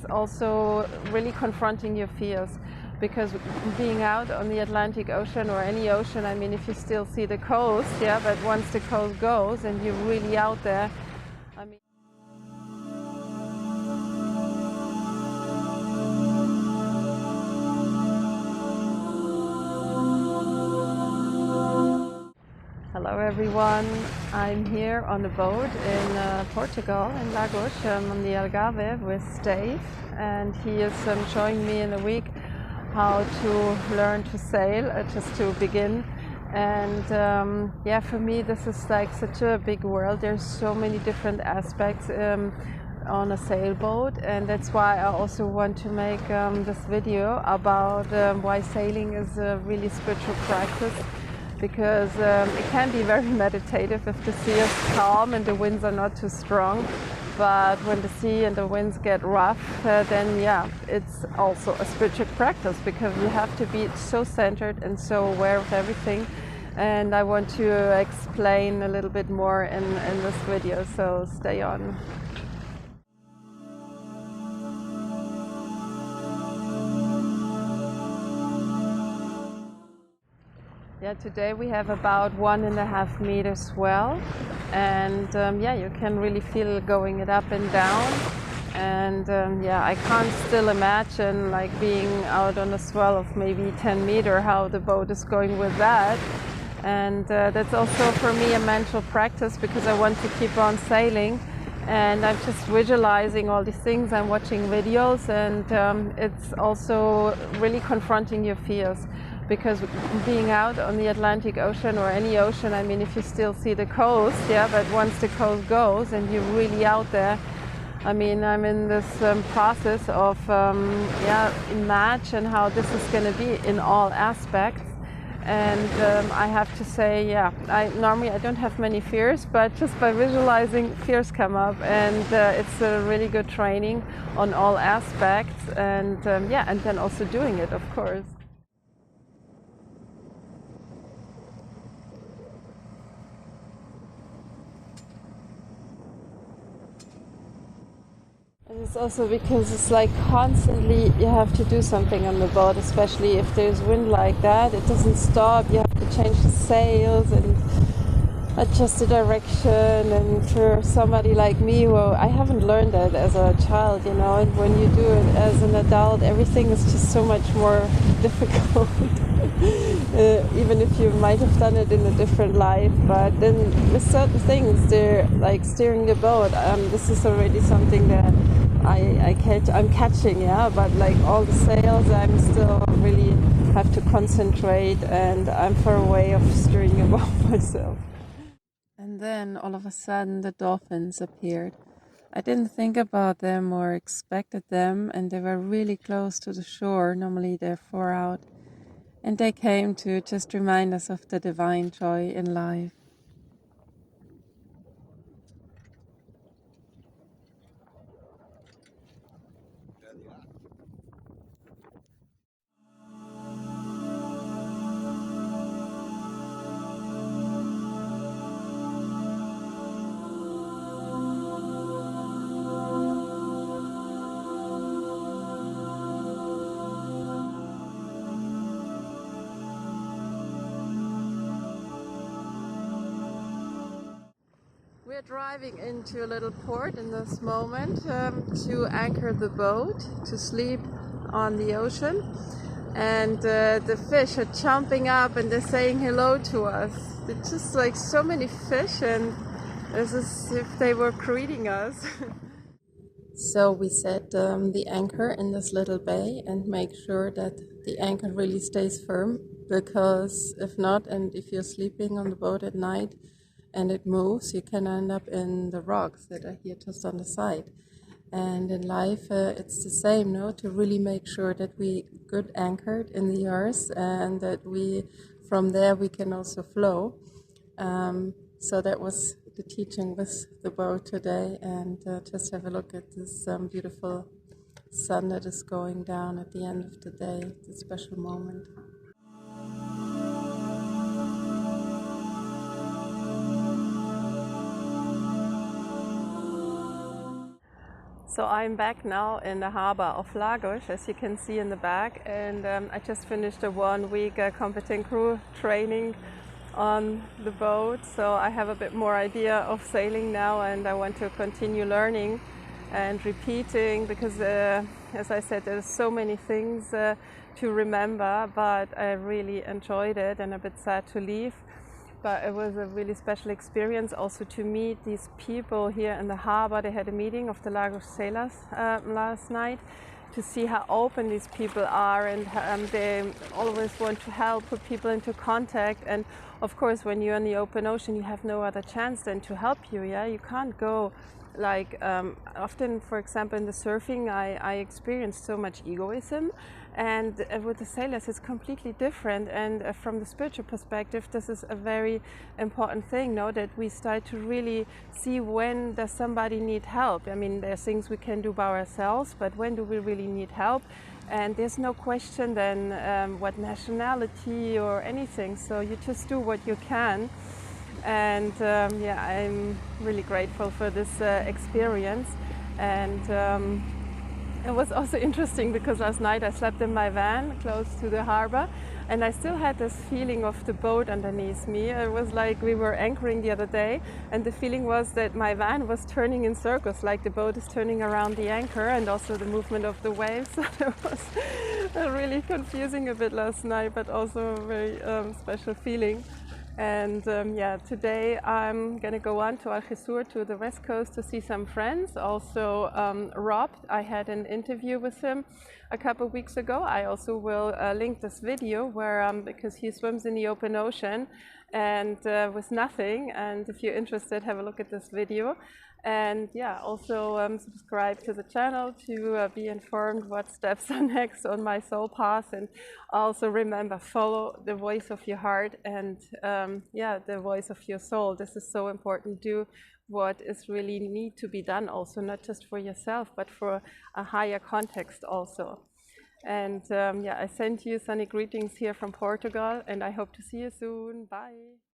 it's also really confronting your fears, because being out on the Atlantic Ocean or any ocean, I mean, if you still see the coast, yeah, but once the coast goes and you're really out there, I mean. Hello everyone, I'm here on a boat in Portugal, in Lagos, on the Algarve with Dave, and he is showing me in a week how to learn to sail, just to begin. And yeah, for me this is like such a big world. There's so many different aspects on a sailboat, and that's why I also want to make this video about why sailing is a really spiritual practice. Because it can be very meditative if the sea is calm and the winds are not too strong. But when the sea and the winds get rough, then yeah, it's also a spiritual practice, because you have to be so centered and so aware of everything. And I want to explain a little bit more in this video, so stay on. Yeah, today we have about 1.5 meters swell, and yeah, you can really feel going it up and down. And yeah, I can't still imagine like being out on a swell of maybe 10 meters, how the boat is going with that. And that's also for me a mental practice, because I want to keep on sailing. And I'm just visualizing all these things, I'm watching videos, and it's also really confronting your fears. Because being out on the Atlantic Ocean or any ocean, I mean, if you still see the coast, yeah, but once the coast goes and you're really out there, I mean, I'm in this process of, yeah, imagine how this is going to be in all aspects. And I have to say, yeah, normally I don't have many fears, but just by visualizing, fears come up, and it's a really good training on all aspects, and yeah, and then also doing it, of course. And it's also because it's like constantly you have to do something on the boat, especially if there's wind like that. It doesn't stop. You have to change the sails and adjust the direction. And for somebody like me, well, I haven't learned that as a child, you know, and when you do it as an adult, everything is just so much more difficult. Even if you might have done it in a different life, but then with certain things, they're like steering the boat. This is already something that I'm catching, yeah. But like all the sails, I'm still really have to concentrate, and I'm far away of steering the boat myself. And then all of a sudden, the dolphins appeared. I didn't think about them or expected them, and they were really close to the shore. Normally they're far out. And they came to just remind us of the divine joy in life. We're driving into a little port in this moment to anchor the boat, to sleep on the ocean. And the fish are jumping up and they're saying hello to us. It's just like so many fish, and it's as if they were greeting us. So we set the anchor in this little bay and make sure that the anchor really stays firm, because if not, and if you're sleeping on the boat at night and it moves, you can end up in the rocks that are here just on the side. And in life, it's the same, no? To really make sure that we good anchored in the earth, and that we, from there, we can also flow. So that was the teaching with the boat today, and just have a look at this beautiful sun that is going down at the end of the day, the special moment. So I'm back now in the harbor of Lagos, as you can see in the back, and I just finished a 1-week confronting crew training on the boat, so I have a bit more idea of sailing now, and I want to continue learning and repeating because as I said, there's so many things to remember, but I really enjoyed it and a bit sad to leave. But it was a really special experience also to meet these people here in the harbor. They had a meeting of the Lagos sailors last night to see how open these people are, and they always want to help, put people into contact. And of course, when you're in the open ocean, you have no other chance than to help you. Yeah, you can't go like often, for example, in the surfing, I experienced so much egoism, and with the sailors it's completely different. And from the spiritual perspective, this is a very important thing, no, that we start to really see when does somebody need help. I mean, there's things we can do by ourselves, but when do we really need help? And there's no question then what nationality or anything, so you just do what you can. And yeah, I'm really grateful for this experience. And it was also interesting because last night I slept in my van close to the harbor, and I still had this feeling of the boat underneath me. It was like we were anchoring the other day, and the feeling was that my van was turning in circles, like the boat is turning around the anchor, and also the movement of the waves. So it was really confusing a bit last night, but also a very special feeling. And yeah, today I'm gonna go on to Algesur, to the west coast, to see some friends. Also Rob, I had an interview with him a couple of weeks ago. I also will link this video where because he swims in the open ocean and with nothing, and if you're interested, have a look at this video. And yeah, also subscribe to the channel to be informed what steps are next on my soul path. And also remember, follow the voice of your heart and yeah, the voice of your soul. This is so important. Do what is really need to be done also, not just for yourself, but for a higher context also. And yeah, I send you sunny greetings here from Portugal, and I hope to see you soon. Bye.